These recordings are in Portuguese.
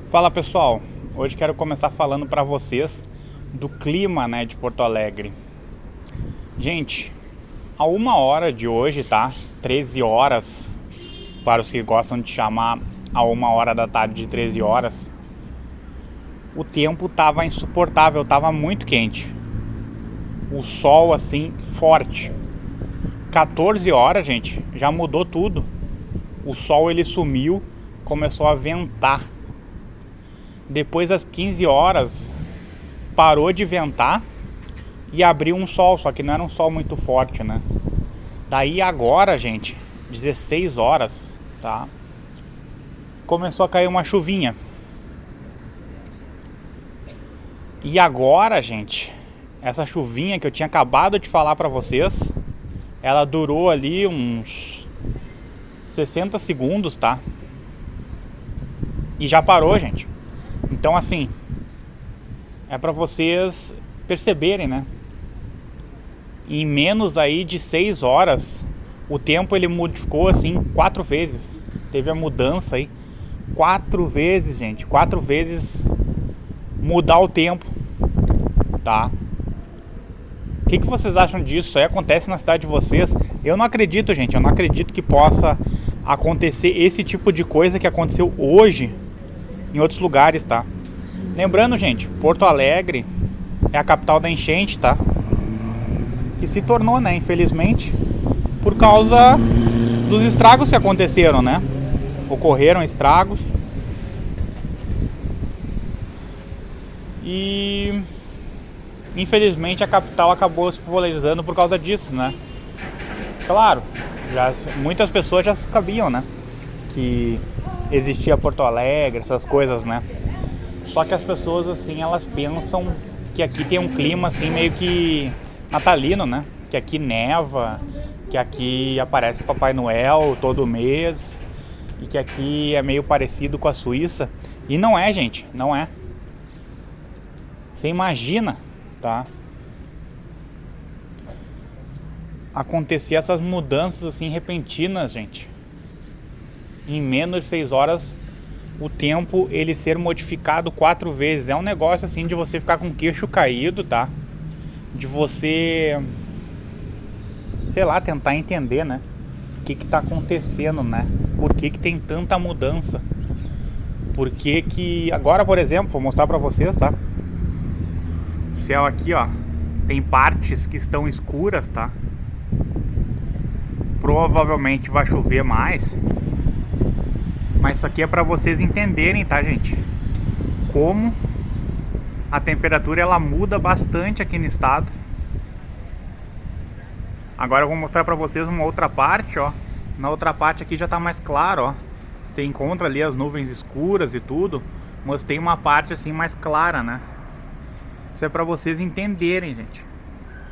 Fala pessoal, hoje quero começar falando para vocês do clima, de Porto Alegre. Gente, a 1 hora de hoje, tá? 13 horas, para os que gostam de chamar a 1 hora da tarde de 13 horas, o tempo tava insuportável, tava muito quente. O sol assim, forte. 14 horas, gente, já mudou tudo. O sol ele sumiu, começou a ventar. Depois das 15 horas parou de ventar e abriu um sol, só que não era um sol muito forte, né? Daí agora, gente, 16 horas, tá? Começou a cair uma chuvinha. E agora, gente, essa chuvinha que eu tinha acabado de falar pra vocês, ela durou ali uns 60 segundos, tá? E já parou, gente. Então assim, é pra vocês perceberem, né? Em menos aí de 6 horas, o tempo ele modificou assim 4 vezes. Teve a mudança aí 4 vezes, gente. 4 vezes mudar o tempo, tá? O que vocês acham disso? Isso aí acontece na cidade de vocês? Eu não acredito, gente. Eu não acredito que possa acontecer esse tipo de coisa que aconteceu hoje em outros lugares, tá? Lembrando, gente, Porto Alegre é a capital da enchente, tá? Que se tornou, né, infelizmente, por causa dos estragos que aconteceram, né? Ocorreram estragos. E infelizmente a capital acabou se popularizando por causa disso, né? Claro, muitas pessoas já sabiam, né, que existia Porto Alegre, essas coisas, né? Só que as pessoas, assim, elas pensam que aqui tem um clima, assim, meio que natalino, né? Que aqui neva, que aqui aparece Papai Noel todo mês e que aqui é meio parecido com a Suíça. E não é, gente, não é. Você imagina, tá? Acontecer essas mudanças, assim, repentinas, gente. Em menos de 6 horas, o tempo ele ser modificado 4 vezes. É um negócio assim de você ficar com o queixo caído, tá? De você, sei lá, tentar entender, né? O que tá acontecendo, né? Por que tem tanta mudança? Por que agora, por exemplo, vou mostrar pra vocês, tá? O céu aqui, ó, tem partes que estão escuras, tá? Provavelmente vai chover mais. Mas isso aqui é para vocês entenderem, tá, gente? Como a temperatura ela muda bastante aqui no estado. Agora eu vou mostrar para vocês uma outra parte, ó. Na outra parte aqui já tá mais claro, ó. Você encontra ali as nuvens escuras e tudo, mas tem uma parte assim mais clara, né? Isso é para vocês entenderem, gente.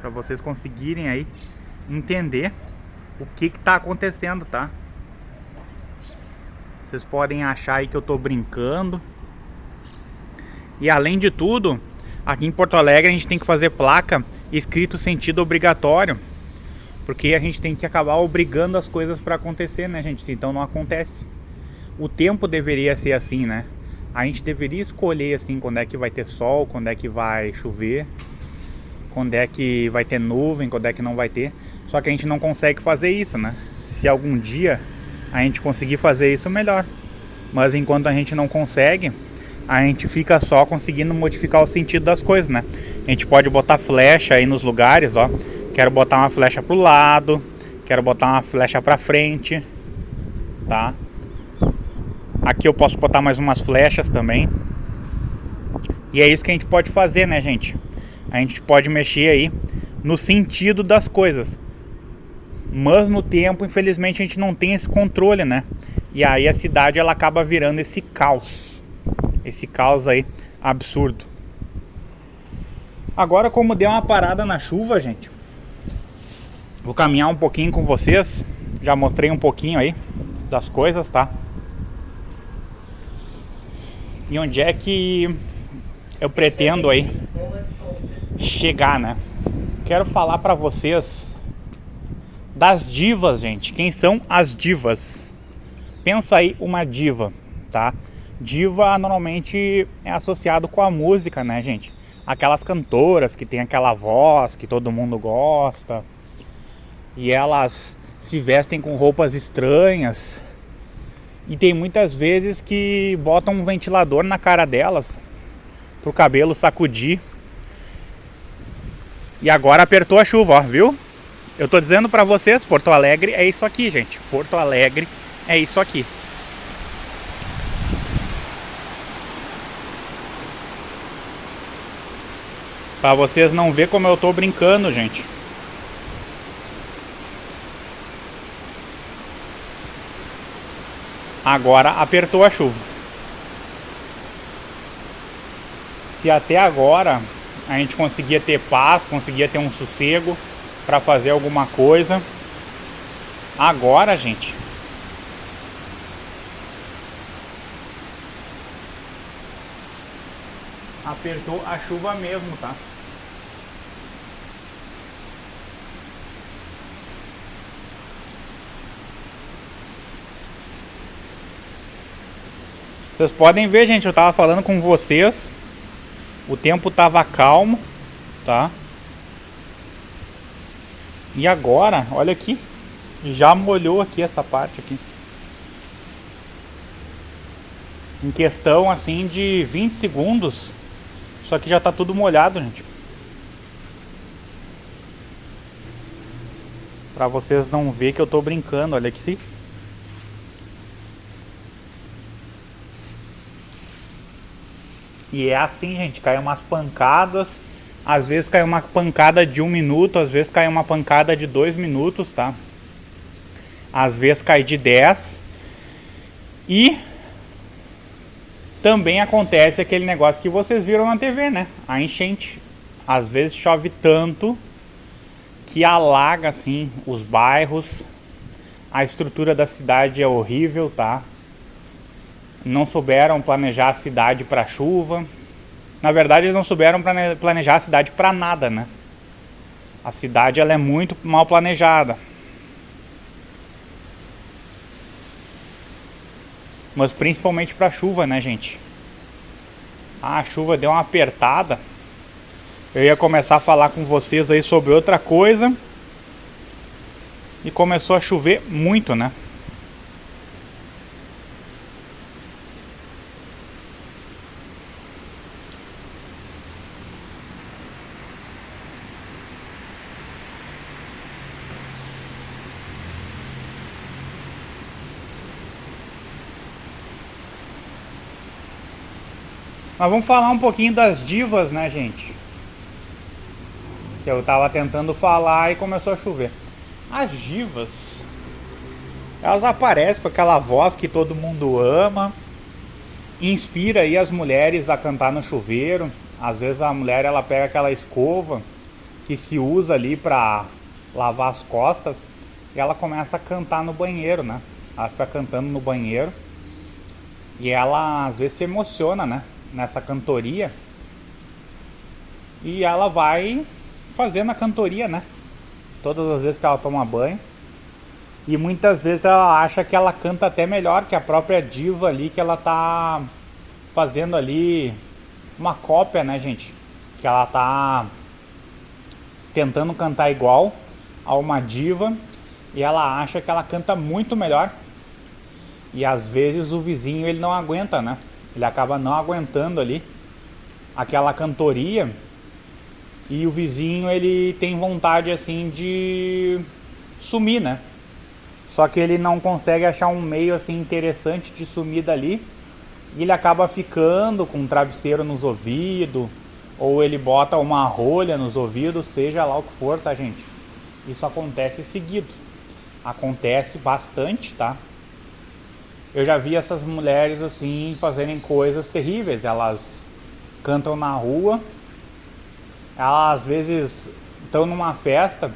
Para vocês conseguirem aí entender o que tá acontecendo, tá? Vocês podem achar aí que eu tô brincando. E além de tudo, aqui em Porto Alegre a gente tem que fazer placa escrito sentido obrigatório, porque a gente tem que acabar obrigando as coisas para acontecer, né, gente? Então não acontece. O tempo deveria ser assim, né? A gente deveria escolher assim quando é que vai ter sol, quando é que vai chover, quando é que vai ter nuvem, quando é que não vai ter. Só que a gente não consegue fazer isso, né? Se algum dia a gente conseguir fazer isso, melhor. Mas enquanto a gente não consegue, a gente fica só conseguindo modificar o sentido das coisas, né? A gente pode botar flecha aí nos lugares, ó. Quero botar uma flecha pro lado, quero botar uma flecha pra frente, tá? Aqui eu posso botar mais umas flechas também. E é isso que a gente pode fazer, né, gente? A gente pode mexer aí no sentido das coisas. Mas no tempo, infelizmente, a gente não tem esse controle, né? E aí a cidade ela acaba virando esse caos. Esse caos aí absurdo. Agora, como deu uma parada na chuva, gente, vou caminhar um pouquinho com vocês. Já mostrei um pouquinho aí das coisas, tá? E onde é que eu pretendo aí chegar, né? Quero falar pra vocês das divas, gente. Quem são as divas? Pensa aí uma diva, tá? Diva normalmente é associado com a música, né, gente? Aquelas cantoras que tem aquela voz que todo mundo gosta. E elas se vestem com roupas estranhas. E tem muitas vezes que botam um ventilador na cara delas pro cabelo sacudir. E agora apertou a chuva, ó, viu? Eu tô dizendo pra vocês, Porto Alegre é isso aqui, gente. Porto Alegre é isso aqui. Pra vocês não ver como eu tô brincando, gente. Agora apertou a chuva. Se até agora a gente conseguia ter paz, conseguia ter um sossego pra fazer alguma coisa, agora, gente, apertou a chuva mesmo, tá? Vocês podem ver, gente, eu tava falando com vocês, o tempo tava calmo, tá? E agora, olha aqui, já molhou aqui essa parte aqui. Em questão assim de 20 segundos, isso aqui já tá tudo molhado, gente. Pra vocês não ver que eu tô brincando, olha aqui. E é assim, gente, cai umas pancadas. Às vezes cai uma pancada de 1 minuto, às vezes cai uma pancada de 2 minutos, tá? Às vezes cai de 10. E também acontece aquele negócio que vocês viram na TV, né? A enchente. Às vezes chove tanto que alaga assim os bairros. A estrutura da cidade é horrível, tá? Não souberam planejar a cidade para chuva. Na verdade, eles não souberam planejar a cidade para nada, né? A cidade ela é muito mal planejada. Mas principalmente para chuva, né, gente? A chuva deu uma apertada. Eu ia começar a falar com vocês aí sobre outra coisa. E começou a chover muito, né? Mas vamos falar um pouquinho das divas, né, gente? Que eu tava tentando falar e começou a chover. As divas, elas aparecem com aquela voz que todo mundo ama, inspira aí as mulheres a cantar no chuveiro. Às vezes a mulher ela pega aquela escova que se usa ali pra lavar as costas e ela começa a cantar no banheiro, né? Ela fica cantando no banheiro e ela às vezes se emociona, né? Nessa cantoria. E ela vai fazendo a cantoria, né? Todas as vezes que ela toma banho. E muitas vezes ela acha que ela canta até melhor que a própria diva ali, que ela tá fazendo ali uma cópia, né, gente? Que ela tá tentando cantar igual a uma diva e ela acha que ela canta muito melhor. E às vezes o vizinho ele não aguenta, né? Ele acaba não aguentando ali aquela cantoria e o vizinho ele tem vontade assim de sumir, né? Só que ele não consegue achar um meio assim interessante de sumir dali e ele acaba ficando com um travesseiro nos ouvidos ou ele bota uma rolha nos ouvidos, seja lá o que for, tá, gente? Isso acontece seguido. Acontece bastante, tá? Eu já vi essas mulheres assim fazerem coisas terríveis. Elas cantam na rua, elas às vezes estão numa festa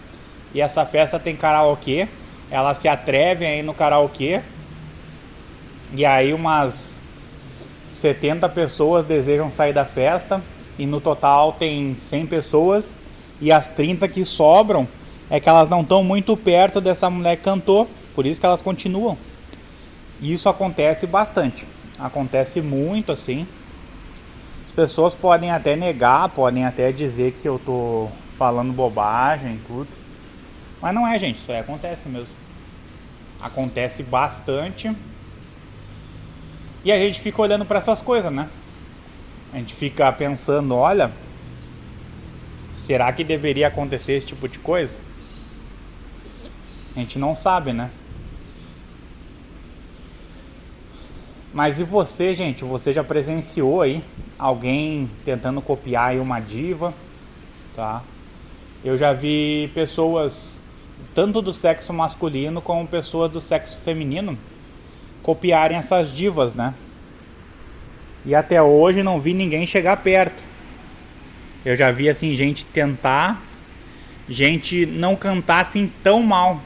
e essa festa tem karaokê, elas se atrevem aí no karaokê e aí umas 70 pessoas desejam sair da festa e no total tem 100 pessoas e as 30 que sobram é que elas não estão muito perto dessa mulher que cantou, por isso que elas continuam. E isso acontece bastante. Acontece muito assim. As pessoas podem até negar, podem até dizer que eu tô falando bobagem, tudo. Mas não é, gente, isso aí acontece mesmo. Acontece bastante. E a gente fica olhando pra essas coisas, né? A gente fica pensando, olha, será que deveria acontecer esse tipo de coisa? A gente não sabe, né? Mas e você, gente? Você já presenciou aí alguém tentando copiar aí uma diva, tá? Eu já vi pessoas, tanto do sexo masculino como pessoas do sexo feminino, copiarem essas divas, né? E até hoje não vi ninguém chegar perto. Eu já vi assim gente tentar, gente não cantar assim tão mal,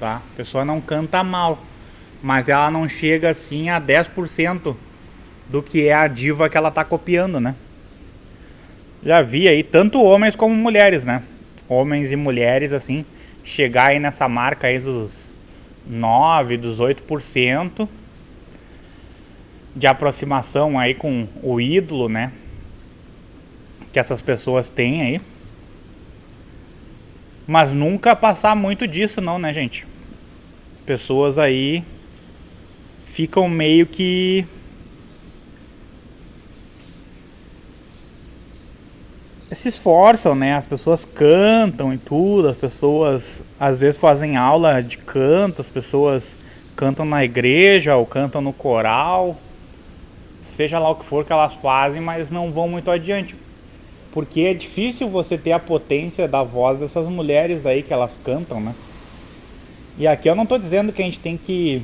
tá? A pessoa não canta mal, mas ela não chega assim a 10% do que é a diva que ela tá copiando, né? Já vi aí tanto homens como mulheres, né? Homens e mulheres assim, chegar aí nessa marca aí dos 9, dos 8% de aproximação aí com o ídolo, né? Que essas pessoas têm aí. Mas nunca passar muito disso não, né, gente? Pessoas aí ficam meio que se esforçam, né? As pessoas cantam e tudo, as pessoas às vezes fazem aula de canto, as pessoas cantam na igreja ou cantam no coral, seja lá o que for que elas fazem, mas não vão muito adiante. Porque é difícil você ter a potência da voz dessas mulheres aí que elas cantam, né? E aqui eu não tô dizendo que a gente tem que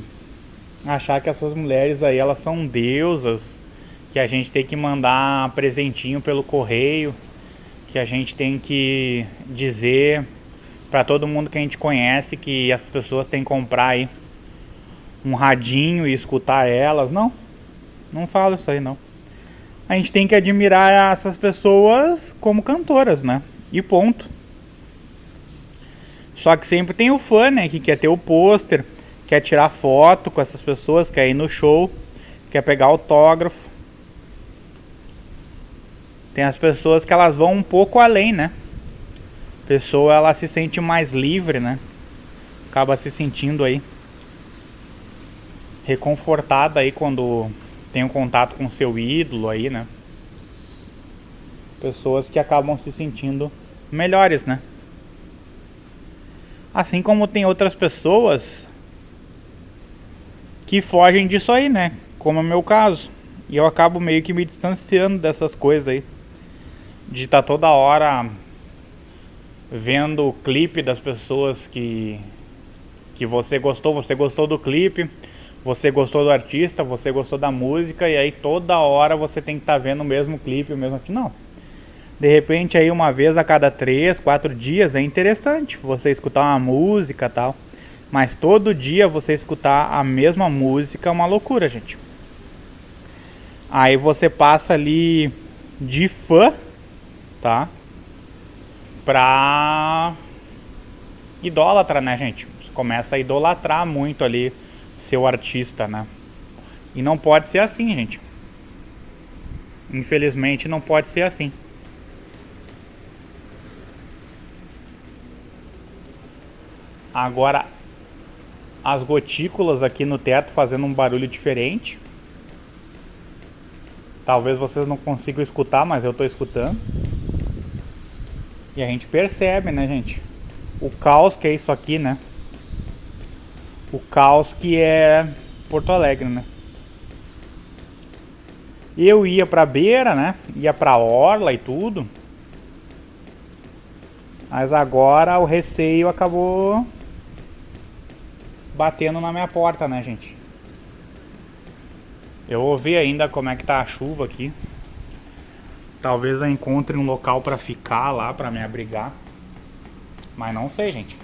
achar que essas mulheres aí elas são deusas, que a gente tem que mandar presentinho pelo correio, que a gente tem que dizer para todo mundo que a gente conhece que as pessoas têm que comprar aí um radinho e escutar elas. Não, não falo isso aí não. A gente tem que admirar essas pessoas como cantoras, né? E ponto. Só que sempre tem o fã, né? Que quer ter o pôster, quer tirar foto com essas pessoas, quer ir no show, quer pegar autógrafo. Tem as pessoas que elas vão um pouco além, né? A pessoa ela se sente mais livre, né? Acaba se sentindo aí reconfortada aí quando tem um contato com seu ídolo aí, né? Pessoas que acabam se sentindo melhores, né? Assim como tem outras pessoas que fogem disso aí, né? Como é o meu caso. E eu acabo meio que me distanciando dessas coisas aí. De estar toda hora vendo o clipe das pessoas que você gostou do clipe, você gostou do artista, você gostou da música, e aí toda hora você tem que estar vendo o mesmo clipe, o mesmo... Não. De repente aí uma vez a cada 3, 4 dias é interessante você escutar uma música e tal. Mas todo dia você escutar a mesma música é uma loucura, gente. Aí você passa ali de fã, tá? Pra idólatra, né, gente? Você começa a idolatrar muito ali seu artista, né? E não pode ser assim, gente. Infelizmente não pode ser assim. Agora, as gotículas aqui no teto fazendo um barulho diferente. Talvez vocês não consigam escutar, mas eu tô escutando. E a gente percebe, né, gente? O caos que é isso aqui, né? O caos que é Porto Alegre, né? Eu ia pra beira, né? Ia pra orla e tudo. Mas agora o receio acabou batendo na minha porta, né, gente? Eu vou ver ainda como é que tá a chuva aqui. Talvez eu encontre um local pra ficar lá, pra me abrigar. Mas não sei, gente.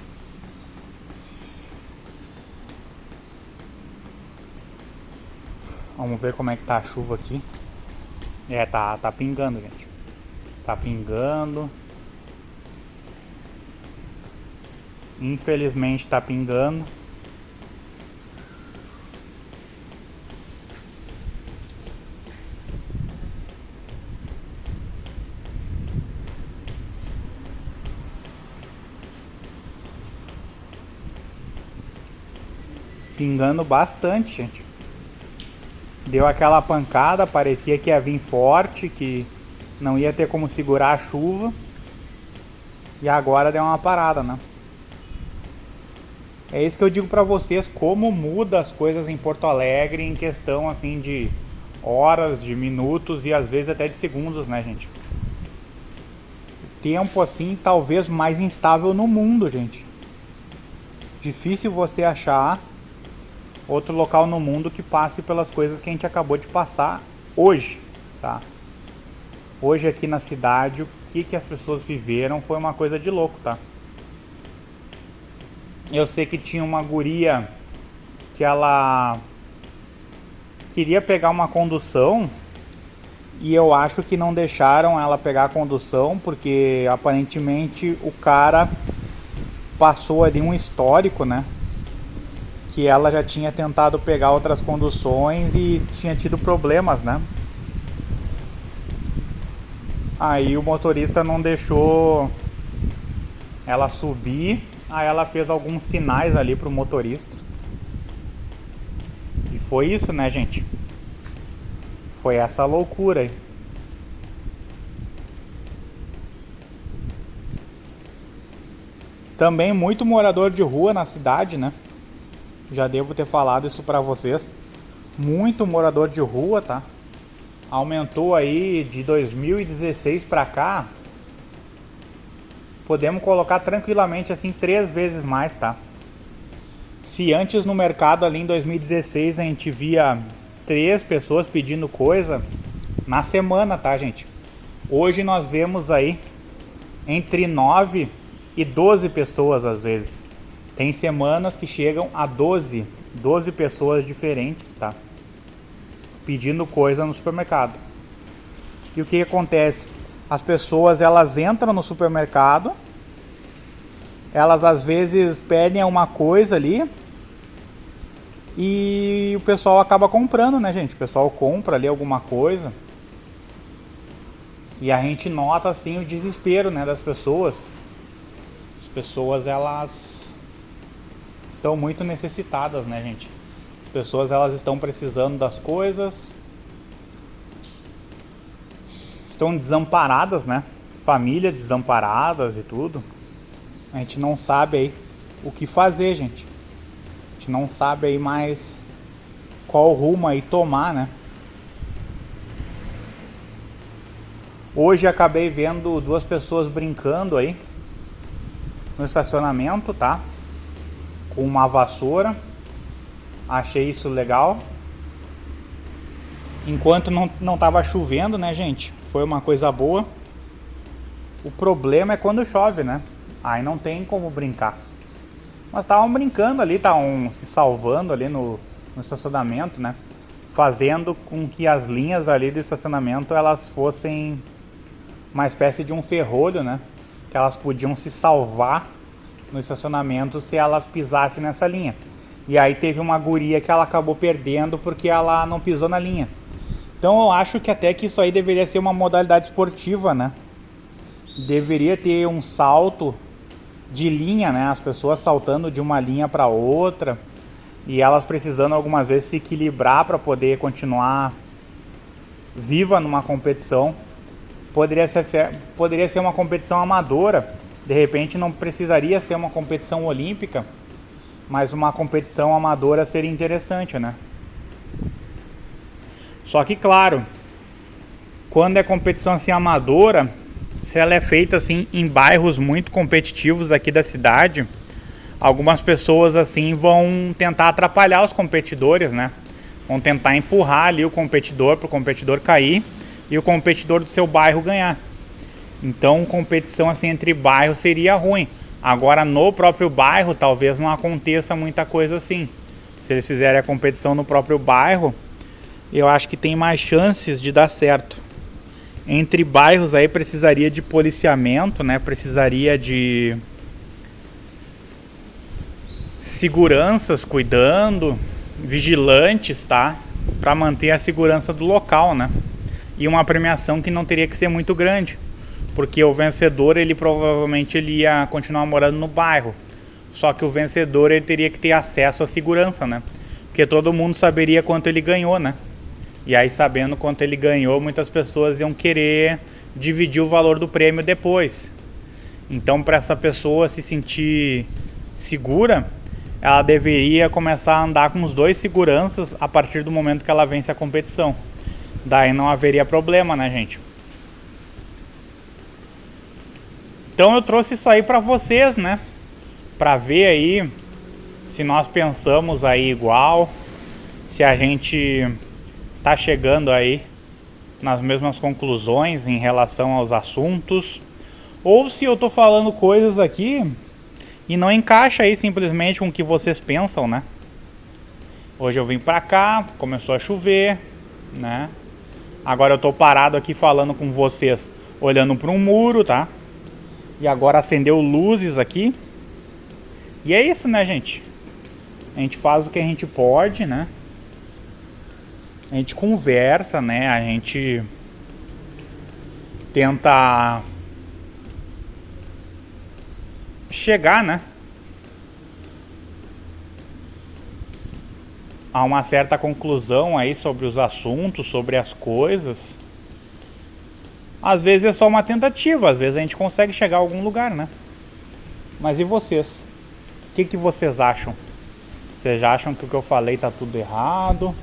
Vamos ver como é que tá a chuva aqui. É, tá pingando, gente. Tá pingando. Infelizmente tá pingando. pingando bastante, gente. Deu aquela pancada, parecia que ia vir forte, que não ia ter como segurar a chuva. E agora deu uma parada, né? É isso que eu digo pra vocês, como muda as coisas em Porto Alegre em questão assim de horas, de minutos e às vezes até de segundos, né, gente? Tempo assim talvez mais instável no mundo, gente. Difícil você achar outro local no mundo que passe pelas coisas que a gente acabou de passar hoje, tá? Hoje aqui na cidade, o que as pessoas viveram foi uma coisa de louco, tá? Eu sei que tinha uma guria que ela queria pegar uma condução e eu acho que não deixaram ela pegar a condução porque aparentemente o cara passou ali um histórico, né? Que ela já tinha tentado pegar outras conduções e tinha tido problemas, né? Aí o motorista não deixou ela subir, aí ela fez alguns sinais ali pro motorista. E foi isso, né, gente? Foi essa loucura aí. Também muito morador de rua na cidade, né? Já devo ter falado isso pra vocês. Muito morador de rua, tá? Aumentou aí de 2016 pra cá. Podemos colocar tranquilamente assim 3 vezes mais, tá? Se antes no mercado ali em 2016 a gente via 3 pessoas pedindo coisa na semana, tá, gente? Hoje nós vemos aí entre 9 e 12 pessoas às vezes. Tem semanas que chegam a 12 pessoas diferentes, tá? Pedindo coisa no supermercado. E o que acontece? As pessoas elas entram no supermercado, elas às vezes pedem uma coisa ali e o pessoal acaba comprando, né, gente? O pessoal compra ali alguma coisa e a gente nota assim o desespero, né, das pessoas. As pessoas elas estão muito necessitadas, né, gente? As pessoas elas estão precisando das coisas, estão desamparadas, né? Família desamparadas e tudo. A gente não sabe aí o que fazer, gente. A gente não sabe aí mais qual rumo aí tomar, né? Hoje acabei vendo 2 pessoas brincando aí no estacionamento, tá? Com uma vassoura. Achei isso legal. Enquanto não tava chovendo, né, gente? Foi uma coisa boa. O problema é quando chove, né? Aí não tem como brincar. Mas estavam brincando ali, estavam se salvando ali no estacionamento, né? Fazendo com que as linhas ali do estacionamento elas fossem uma espécie de um ferrolho, né? Que elas podiam se salvar no estacionamento se elas pisassem nessa linha. E aí teve uma guria que ela acabou perdendo porque ela não pisou na linha. Então eu acho que até que isso aí deveria ser uma modalidade esportiva, né? Deveria ter um salto de linha, né? As pessoas saltando de uma linha para outra e elas precisando algumas vezes se equilibrar para poder continuar viva numa competição. Poderia ser uma competição amadora, de repente não precisaria ser uma competição olímpica, mas uma competição amadora seria interessante, né? Só que claro, quando é competição assim amadora, se ela é feita assim em bairros muito competitivos aqui da cidade, algumas pessoas assim vão tentar atrapalhar os competidores, né? Vão tentar empurrar ali o competidor para o competidor cair e o competidor do seu bairro ganhar. Então competição assim entre bairros seria ruim. Agora no próprio bairro talvez não aconteça muita coisa assim. Se eles fizerem a competição no próprio bairro, eu acho que tem mais chances de dar certo. Entre bairros aí precisaria de policiamento, né? Precisaria de seguranças cuidando, vigilantes, tá? Para manter a segurança do local, né? E uma premiação que não teria que ser muito grande, porque o vencedor ele provavelmente ele ia continuar morando no bairro. Só que o vencedor ele teria que ter acesso à segurança, né? Porque todo mundo saberia quanto ele ganhou, né? E aí, sabendo quanto ele ganhou, muitas pessoas iam querer dividir o valor do prêmio depois. Então, para essa pessoa se sentir segura, ela deveria começar a andar com os 2 seguranças a partir do momento que ela vence a competição. Daí não haveria problema, né, gente? Então eu trouxe isso aí para vocês, né? Para ver aí se nós pensamos aí igual, se a gente está chegando aí nas mesmas conclusões em relação aos assuntos, ou se eu tô falando coisas aqui e não encaixa aí simplesmente com o que vocês pensam, né? Hoje eu vim pra cá, começou a chover, né? Agora eu tô parado aqui falando com vocês, olhando para um muro, tá? E agora acendeu luzes aqui. E é isso, né, gente? A gente faz o que a gente pode, né? A gente conversa, né? A gente tenta chegar, né, a uma certa conclusão aí sobre os assuntos, sobre as coisas. Às vezes é só uma tentativa, às vezes a gente consegue chegar a algum lugar, né? Mas e vocês? O que vocês acham? Vocês acham que o que eu falei tá tudo errado?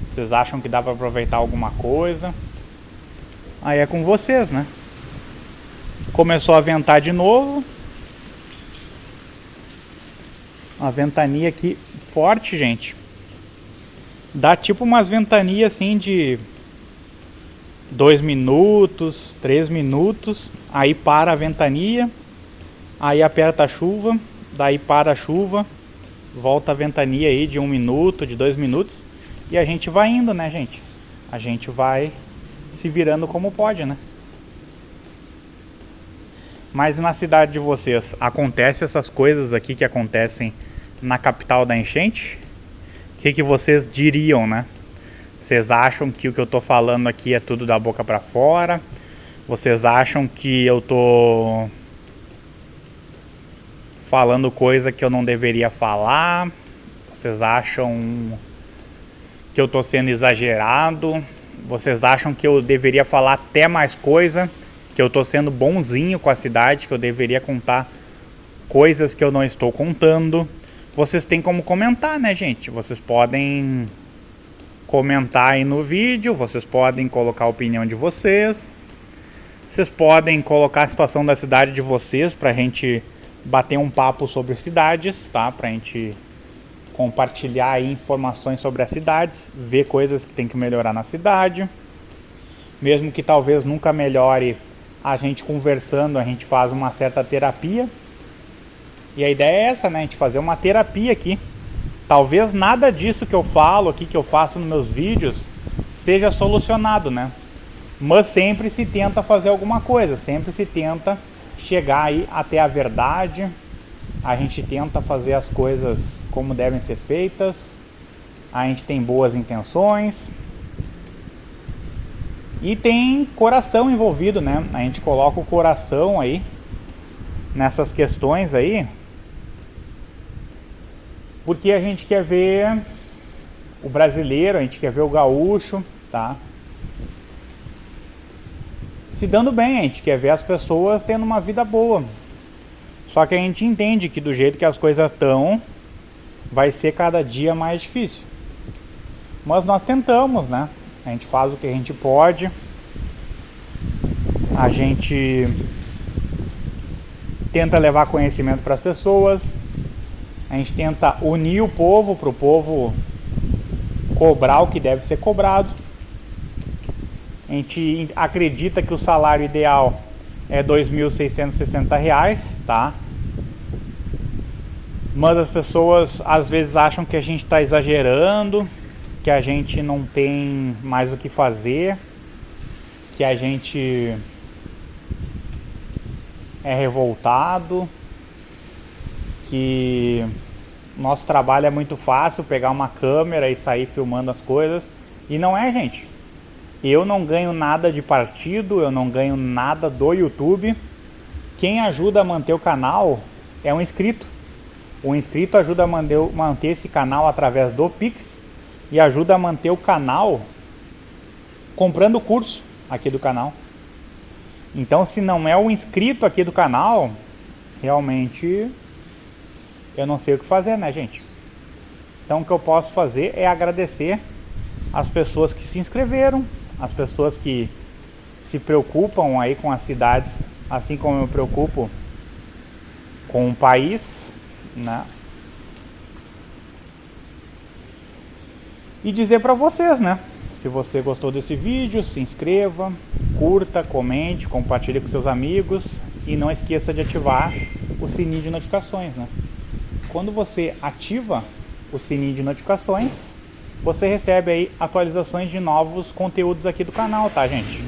Vocês acham que dá pra aproveitar alguma coisa? Aí é com vocês, né? Começou a ventar de novo. Uma ventania aqui forte, gente. Dá tipo umas ventanias assim de 2 minutos, 3 minutos. Aí para a ventania. Aí aperta a chuva. Daí para a chuva. Volta a ventania aí de 1 minuto, de 2 minutos. E a gente vai indo, né, gente? A gente vai se virando como pode, né? Mas na cidade de vocês, acontece essas coisas aqui que acontecem na capital da enchente? O que vocês diriam, né? Vocês acham que o que eu tô falando aqui é tudo da boca pra fora? Vocês acham que eu tô falando coisa que eu não deveria falar? Vocês acham que eu tô sendo exagerado? Vocês acham que eu deveria falar até mais coisa? Que eu tô sendo bonzinho com a cidade? Que eu deveria contar coisas que eu não estou contando? Vocês têm como comentar, né, gente? Vocês podem comentar aí no vídeo, vocês podem colocar a opinião de vocês, vocês podem colocar a situação da cidade de vocês pra gente bater um papo sobre cidades, tá? Pra gente compartilhar aí informações sobre as cidades, ver coisas que tem que melhorar na cidade. Mesmo que talvez nunca melhore, a gente conversando, a gente faz uma certa terapia. E a ideia é essa, né? A gente fazer uma terapia aqui. Talvez nada disso que eu falo aqui, que eu faço nos meus vídeos, seja solucionado, né? Mas sempre se tenta fazer alguma coisa, sempre se tenta chegar aí até a verdade. A gente tenta fazer as coisas como devem ser feitas. A gente tem boas intenções. E tem coração envolvido, né? A gente coloca o coração aí nessas questões aí, porque a gente quer ver o brasileiro, a gente quer ver o gaúcho, tá? Se dando bem, a gente quer ver as pessoas tendo uma vida boa. Só que a gente entende que do jeito que as coisas estão, vai ser cada dia mais difícil. Mas nós tentamos, né? A gente faz o que a gente pode. A gente tenta levar conhecimento para as pessoas. A gente tenta unir o povo para o povo cobrar o que deve ser cobrado. A gente acredita que o salário ideal é R$ 2.660, tá? Mas as pessoas às vezes acham que a gente está exagerando, que a gente não tem mais o que fazer, que a gente é revoltado, que nosso trabalho é muito fácil, pegar uma câmera e sair filmando as coisas. E não é, gente. Eu não ganho nada de partido, eu não ganho nada do YouTube. Quem ajuda a manter o canal é um inscrito. O inscrito ajuda a manter esse canal através do Pix e ajuda a manter o canal comprando o curso aqui do canal. Então, se não é o inscrito aqui do canal, realmente eu não sei o que fazer, né, gente? Então, o que eu posso fazer é agradecer as pessoas que se inscreveram, as pessoas que se preocupam aí com as cidades, assim como eu me preocupo com o país, né? E dizer para vocês, né? Se você gostou desse vídeo, se inscreva, curta, comente, compartilhe com seus amigos e não esqueça de ativar o sininho de notificações, né? Quando você ativa o sininho de notificações, você recebe aí atualizações de novos conteúdos aqui do canal, tá, gente?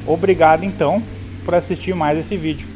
Obrigado então por assistir mais esse vídeo.